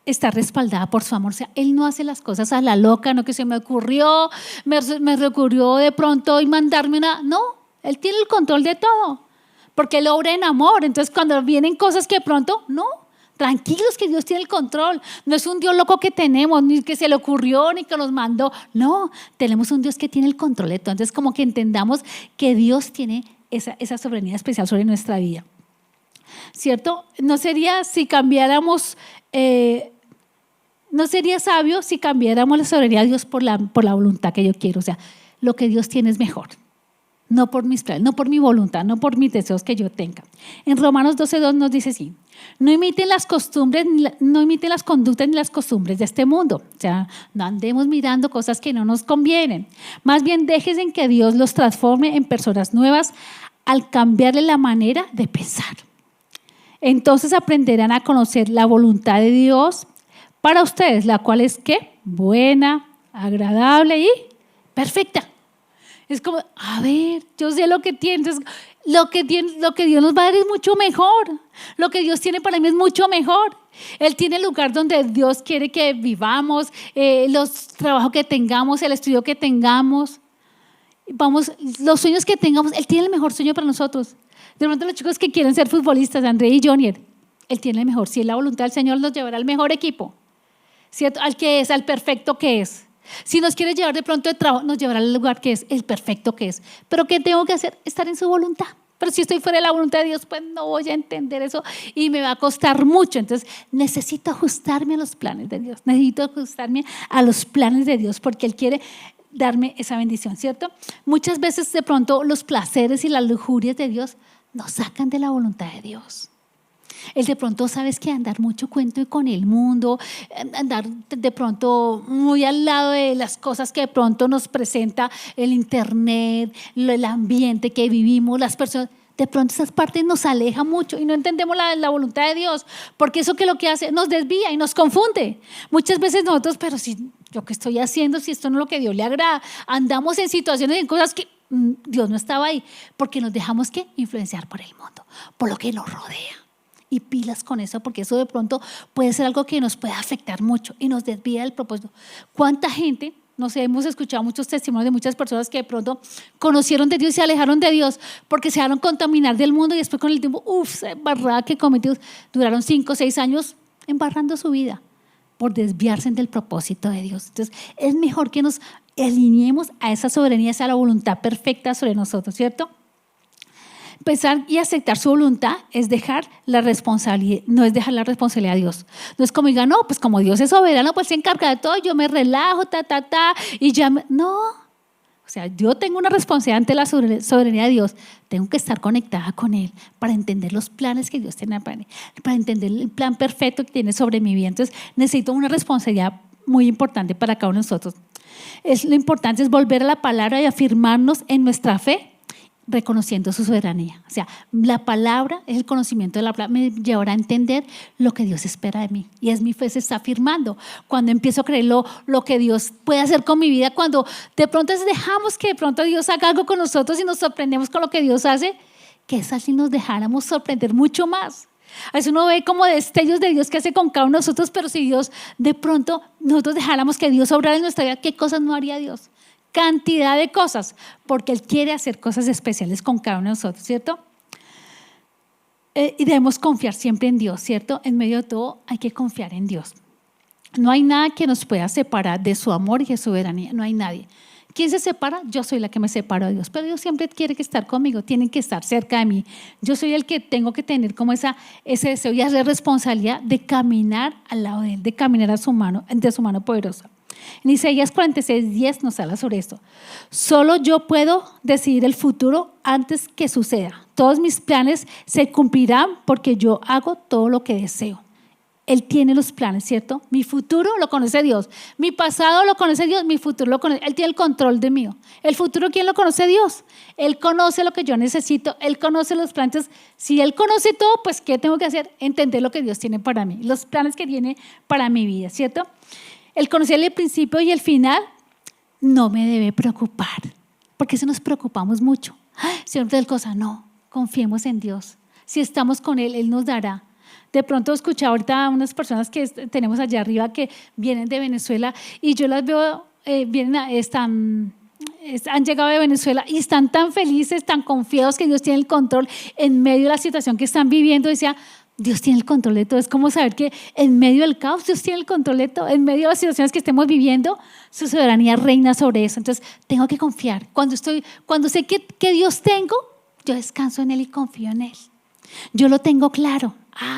está respaldada por su amor. O sea, Él no hace las cosas a la loca, no que se me ocurrió de pronto y mandarme una. No, Él tiene el control de todo. Porque Él obra en amor. Entonces cuando vienen cosas que de pronto, no, tranquilos que Dios tiene el control. No es un Dios loco que tenemos, ni que se le ocurrió, ni que nos mandó. No, tenemos un Dios que tiene el control. Entonces como que entendamos que Dios tiene esa soberanía especial sobre nuestra vida. ¿Cierto? No sería no sería sabio si cambiáramos la soberanía de Dios por la voluntad que yo quiero. O sea, lo que Dios tiene es mejor. No por mis planes, no por mi voluntad, no por mis deseos que yo tenga. En Romanos 12:2 nos dice así: no imiten las conductas ni las costumbres de este mundo. O sea, no andemos mirando cosas que no nos convienen. Más bien déjense que Dios los transforme en personas nuevas al cambiarle la manera de pensar. Entonces aprenderán a conocer la voluntad de Dios para ustedes, la cual es ¿qué? Buena, agradable y perfecta. Es como, a ver, yo sé lo que tienes, lo que Dios nos va a dar es mucho mejor. Lo que Dios tiene para mí es mucho mejor. Él tiene el lugar donde Dios quiere que vivamos, los trabajos que tengamos, el estudio que tengamos, los sueños que tengamos. Él tiene el mejor sueño para nosotros. De pronto los chicos que quieren ser futbolistas, André y Jonier, Él tiene el mejor. Si es la voluntad del Señor, nos llevará al mejor equipo, ¿cierto? Al perfecto que es. Si nos quiere llevar de pronto de trabajo, nos llevará al lugar que es, el perfecto que es. Pero ¿qué tengo que hacer? Estar en su voluntad. Pero si estoy fuera de la voluntad de Dios, pues no voy a entender eso y me va a costar mucho. Entonces necesito ajustarme a los planes de Dios. Necesito ajustarme a los planes de Dios porque Él quiere darme esa bendición, ¿cierto? Muchas veces de pronto los placeres y las lujurias de Dios nos sacan de la voluntad de Dios. Él de pronto, sabes que andar mucho cuento con el mundo, andar de pronto muy al lado de las cosas que de pronto nos presenta el internet, el ambiente que vivimos, las personas, de pronto esas partes nos alejan mucho y no entendemos la voluntad de Dios, porque eso que lo que hace nos desvía y nos confunde. Muchas veces nosotros, pero si yo qué estoy haciendo, si esto no es lo que a Dios le agrada, andamos en situaciones, en cosas que Dios no estaba ahí, porque nos dejamos ¿qué? Influenciar por el mundo, por lo que nos rodea. Y pilas con eso, porque eso de pronto puede ser algo que nos puede afectar mucho y nos desvía del propósito. ¿Cuánta gente? No sé, hemos escuchado muchos testimonios de muchas personas que de pronto conocieron de Dios y se alejaron de Dios porque se dejaron contaminar del mundo y después con el tiempo, esa embarrada que cometió, duraron 5 o 6 años embarrando su vida por desviarse del propósito de Dios. Entonces, es mejor que nos alineemos a esa soberanía, a la voluntad perfecta sobre nosotros, ¿cierto? Pensar y aceptar su voluntad es dejar la responsabilidad, no es dejar la responsabilidad a Dios. No es como diga, no, pues como Dios es soberano, pues se encarga de todo, yo me relajo, y ya no. O sea, yo tengo una responsabilidad ante la soberanía de Dios. Tengo que estar conectada con Él para entender los planes que Dios tiene para mí, para entender el plan perfecto que tiene sobre mi vida. Entonces, necesito una responsabilidad muy importante para cada uno de nosotros. Lo importante es volver a la palabra y afirmarnos en nuestra fe, reconociendo su soberanía. O sea, la palabra, el conocimiento de la palabra me llevará a entender lo que Dios espera de mí. Y es mi fe se está afirmando. Cuando empiezo a creer lo que Dios puede hacer con mi vida, cuando de pronto dejamos que de pronto Dios haga algo con nosotros y nos sorprendemos con lo que Dios hace, que es así nos dejáramos sorprender mucho más. A veces uno ve como destellos de Dios que hace con cada uno de nosotros, pero si Dios de pronto nosotros dejáramos que Dios obrara en nuestra vida, ¿qué cosas no haría Dios? Cantidad de cosas, porque Él quiere hacer cosas especiales con cada uno de nosotros, ¿cierto? Y debemos confiar siempre en Dios, ¿cierto? En medio de todo hay que confiar en Dios. No hay nada que nos pueda separar de su amor y de su soberanía. No hay nadie. ¿Quién se separa? Yo soy la que me separo de Dios. Pero Dios siempre quiere que estar conmigo, tienen que estar cerca de mí. Yo soy el que tengo que tener como ese deseo y esa responsabilidad de caminar al lado de Él, de caminar de su mano poderosa. En Isaías 46:10 nos habla sobre esto. Solo yo puedo decidir el futuro antes que suceda. Todos mis planes se cumplirán porque yo hago todo lo que deseo. Él tiene los planes, ¿cierto? Mi futuro lo conoce Dios. Mi pasado lo conoce Dios. Mi futuro lo conoce. Él tiene el control de mí. El futuro, ¿quién lo conoce? Dios. Él conoce lo que yo necesito. Él conoce los planes. Si Él conoce todo, pues ¿qué tengo que hacer? Entender lo que Dios tiene para mí. Los planes que tiene para mi vida, ¿cierto? El conocer el principio y el final no me debe preocupar. Porque eso nos preocupamos mucho. Señor, tal cosa. No, confiemos en Dios. Si estamos con Él, Él nos dará. De pronto escuché ahorita a unas personas que tenemos allá arriba que vienen de Venezuela y yo las veo, han llegado de Venezuela y están tan felices, tan confiados que Dios tiene el control en medio de la situación que están viviendo. Decía, Dios tiene el control de todo. Es como saber que en medio del caos Dios tiene el control de todo. En medio de las situaciones que estemos viviendo, su soberanía reina sobre eso. Entonces tengo que confiar. Cuando sé que Dios tengo, yo descanso en Él y confío en Él. Yo lo tengo claro.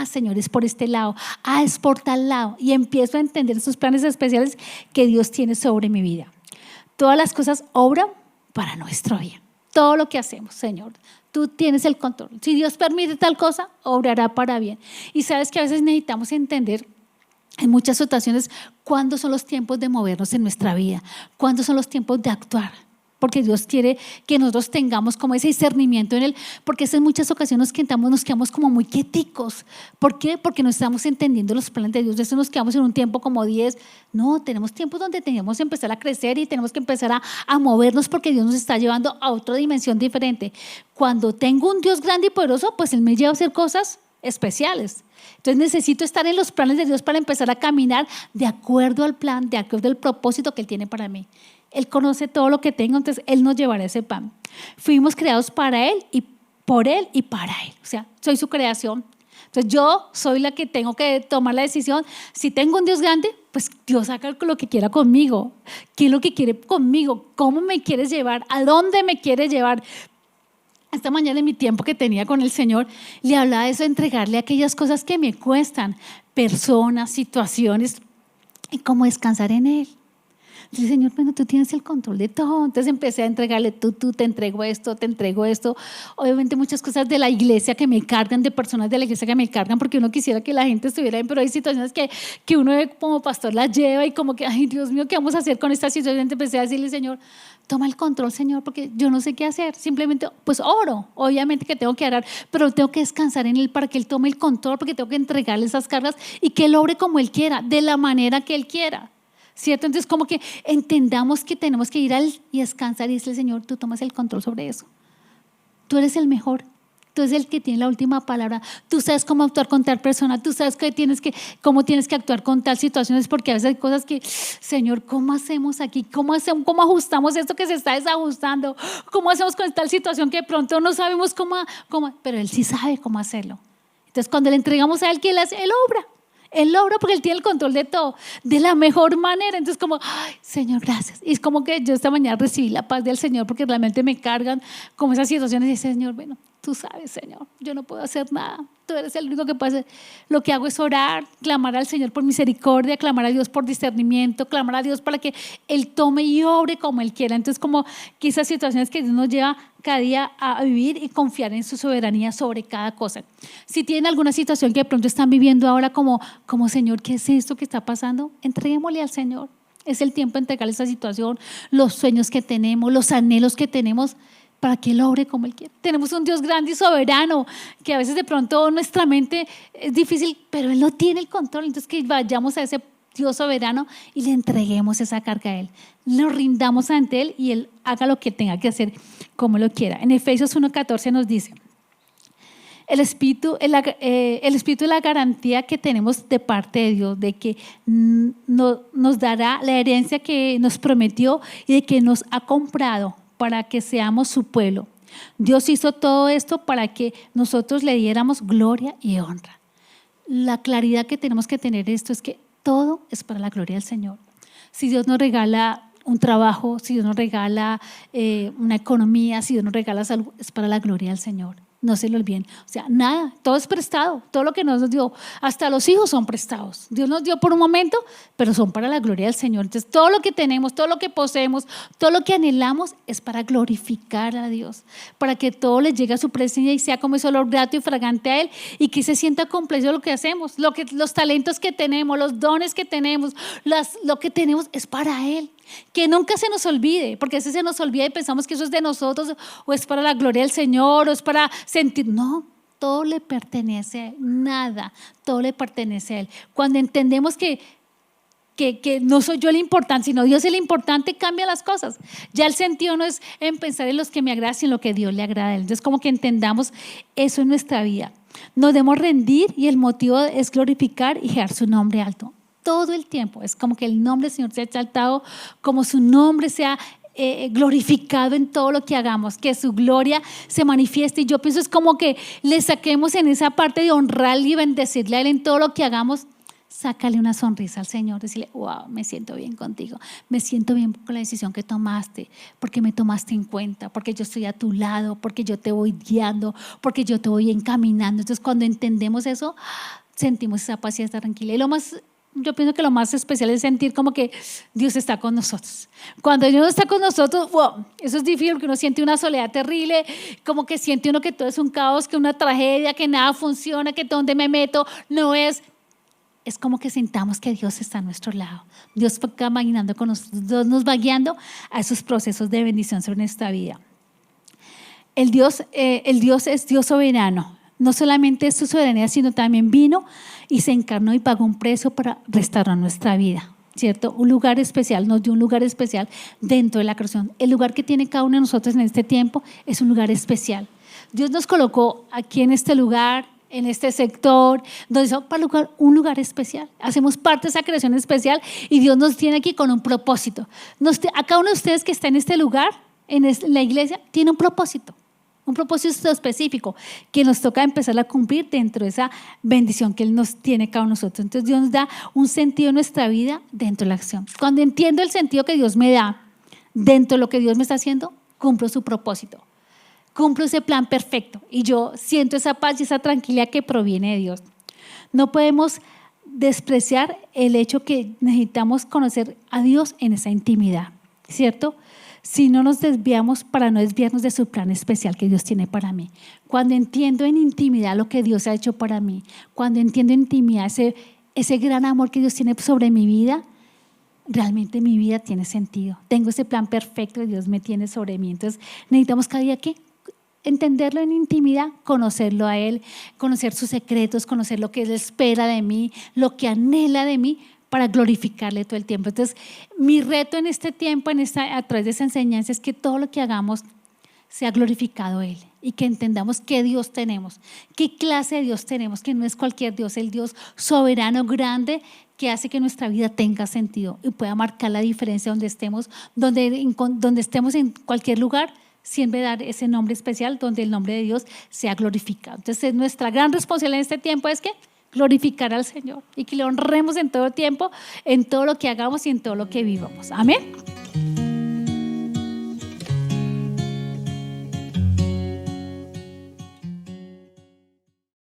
Señor, es por este lado. Es por tal lado. Y empiezo a entender esos planes especiales que Dios tiene sobre mi vida. Todas las cosas obran para nuestro bien. Todo lo que hacemos, Señor, tú tienes el control. Si Dios permite tal cosa, obrará para bien. Y sabes que a veces necesitamos entender en muchas situaciones cuándo son los tiempos de movernos en nuestra vida, cuándo son los tiempos de actuar. Porque Dios quiere que nosotros tengamos como ese discernimiento en Él, porque en muchas ocasiones nos quedamos como muy quieticos. ¿Por qué? Porque no estamos entendiendo los planes de Dios. De eso nos quedamos en un tiempo como 10. No, tenemos tiempos donde tenemos que empezar a crecer y tenemos que empezar a movernos porque Dios nos está llevando a otra dimensión diferente. Cuando tengo un Dios grande y poderoso, pues Él me lleva a hacer cosas especiales. Entonces necesito estar en los planes de Dios para empezar a caminar de acuerdo al plan, de acuerdo al propósito que Él tiene para mí. Él conoce todo lo que tengo, entonces Él nos llevará ese pan. Fuimos creados para Él y por Él y para Él. O sea, soy su creación. Entonces yo soy la que tengo que tomar la decisión. Si tengo un Dios grande, pues Dios haga lo que quiera conmigo. ¿Qué es lo que quiere conmigo? ¿Cómo me quieres llevar? ¿A dónde me quieres llevar? Esta mañana en mi tiempo que tenía con el Señor, le hablaba de eso, entregarle aquellas cosas que me cuestan, personas, situaciones, y cómo descansar en Él. Entonces, Señor, bueno, tú tienes el control de todo. Entonces empecé a entregarle, tú te entrego esto, te entrego esto. Obviamente muchas cosas de la iglesia que me cargan, de personas de la iglesia que me cargan, porque uno quisiera que la gente estuviera bien, pero hay situaciones que uno como pastor las lleva y como que, ay Dios mío, ¿qué vamos a hacer con esta situación? Empecé a decirle, Señor, toma el control, Señor, porque yo no sé qué hacer. Simplemente, pues oro, obviamente que tengo que orar, pero tengo que descansar en Él para que Él tome el control, porque tengo que entregarle esas cargas y que Él obre como Él quiera, de la manera que Él quiera. ¿Cierto? Entonces como que entendamos que tenemos que ir y descansar y decirle, Señor, tú tomas el control sobre eso. Tú eres el mejor. Tú eres el que tiene la última palabra. Tú sabes cómo actuar con tal persona. Tú sabes cómo tienes que actuar con tal situaciones, porque a veces hay cosas que, Señor, ¿cómo hacemos aquí? ¿Cómo ajustamos esto que se está desajustando? ¿Cómo hacemos con tal situación que de pronto no sabemos cómo? Pero Él sí sabe cómo hacerlo. Entonces cuando le entregamos a Él, ¿qué Él hace? Él obra. Él obra porque Él tiene el control de todo, de la mejor manera. Entonces como, ay, Señor, gracias. Y es como que yo esta mañana recibí la paz del Señor porque realmente me cargan como esas situaciones y dice, Señor, bueno, tú sabes, Señor, yo no puedo hacer nada. Tú eres el único que puede hacer. Lo que hago es orar, clamar al Señor por misericordia, clamar a Dios por discernimiento, clamar a Dios para que Él tome y obre como Él quiera. Entonces como que esas situaciones que Dios nos lleva cada día a vivir y confiar en su soberanía sobre cada cosa. Si tienen alguna situación que de pronto están viviendo ahora como Señor, ¿qué es esto que está pasando? Entreguémosle al Señor. Es el tiempo de entregarle esa situación, los sueños que tenemos, los anhelos que tenemos, para que Él obre como Él quiere. Tenemos un Dios grande y soberano, que a veces de pronto nuestra mente es difícil, pero Él no tiene el control. Entonces que vayamos a ese Dios soberano y le entreguemos esa carga a Él. Nos rindamos ante Él y Él haga lo que tenga que hacer como lo quiera. En Efesios 1:14 nos dice, el Espíritu es la garantía que tenemos de parte de Dios, de que nos dará la herencia que nos prometió y de que nos ha comprado para que seamos su pueblo. Dios hizo todo esto para que nosotros le diéramos gloria y honra. La claridad que tenemos que tener esto es que todo es para la gloria del Señor. Si Dios nos regala un trabajo, si Dios nos regala una economía, si Dios nos regala salud, es para la gloria del Señor. No se lo olviden. O sea, nada, todo es prestado. Todo lo que nos dio, hasta los hijos son prestados. Dios nos dio por un momento, pero son para la gloria del Señor. Entonces, todo lo que tenemos, todo lo que poseemos, todo lo que anhelamos es para glorificar a Dios, para que todo le llegue a su presencia y sea como ese olor grato y fragante a Él, y que se sienta completo lo que hacemos, los talentos que tenemos, los dones que tenemos, lo que tenemos es para Él. Que nunca se nos olvide, porque a veces se nos olvida y pensamos que eso es de nosotros, o es para la gloria del Señor, o es para sentir. No, todo le pertenece a Él, nada, todo le pertenece a Él. Cuando entendemos que no soy yo el importante, sino Dios es el importante, cambia las cosas. Ya el sentido no es en pensar en los que me agradan, sino en lo que Dios le agrada a Él. Entonces, como que entendamos eso en nuestra vida. Nos debemos rendir, y el motivo es glorificar y dejar su nombre alto. Todo el tiempo es como que el nombre del Señor sea exaltado, como su nombre sea glorificado en todo lo que hagamos, que su gloria se manifieste. Y yo pienso es como que le saquemos en esa parte de honrarle y bendecirle a Él en todo lo que hagamos. Sácale una sonrisa al Señor, decirle: wow, me siento bien contigo, me siento bien con la decisión que tomaste, porque me tomaste en cuenta, porque yo estoy a tu lado, porque yo te voy guiando, porque yo te voy encaminando. Entonces, cuando entendemos eso, sentimos esa paz y esa tranquilidad. Yo pienso que lo más especial es sentir como que Dios está con nosotros. Cuando Dios no está con nosotros, wow, eso es difícil, porque uno siente una soledad terrible, como que siente uno que todo es un caos, que una tragedia, que nada funciona, que donde me meto no es. Es como que sintamos que Dios está a nuestro lado. Dios va caminando con nosotros, Dios nos va guiando a esos procesos de bendición sobre nuestra vida. El Dios es Dios soberano. No solamente es su soberanía, sino también vino y se encarnó y pagó un precio para restaurar nuestra vida, ¿cierto? Un lugar especial, nos dio un lugar especial dentro de la creación. El lugar que tiene cada uno de nosotros en este tiempo es un lugar especial. Dios nos colocó aquí en este lugar, en este sector, donde somos para un lugar especial. Hacemos parte de esa creación especial, y Dios nos tiene aquí con un propósito. A cada uno de ustedes que está en este lugar, en la iglesia, tiene un propósito específico que nos toca empezar a cumplir dentro de esa bendición que Él nos tiene cada uno de nosotros. Entonces, Dios nos da un sentido en nuestra vida dentro de la acción. Cuando entiendo el sentido que Dios me da dentro de lo que Dios me está haciendo, cumplo su propósito, cumplo ese plan perfecto, y yo siento esa paz y esa tranquilidad que proviene de Dios. No podemos despreciar el hecho que necesitamos conocer a Dios en esa intimidad, ¿cierto? Si no nos desviamos, para no desviarnos de su plan especial que Dios tiene para mí. Cuando entiendo en intimidad lo que Dios ha hecho para mí, cuando entiendo en intimidad ese gran amor que Dios tiene sobre mi vida, realmente mi vida tiene sentido. Tengo ese plan perfecto que Dios me tiene sobre mí. Entonces, necesitamos cada día entenderlo en intimidad, conocerlo a Él, conocer sus secretos, conocer lo que Él espera de mí, lo que anhela de mí, para glorificarle todo el tiempo. Entonces, mi reto en este tiempo, a través de esa enseñanza, es que todo lo que hagamos sea glorificado a Él, y que entendamos qué Dios tenemos, qué clase de Dios tenemos, que no es cualquier Dios, el Dios soberano, grande, que hace que nuestra vida tenga sentido y pueda marcar la diferencia donde estemos, donde estemos en cualquier lugar. Siempre dar ese nombre especial donde el nombre de Dios sea glorificado. Entonces, nuestra gran responsabilidad en este tiempo es que glorificar al Señor, y que le honremos en todo tiempo, en todo lo que hagamos y en todo lo que vivamos. Amén.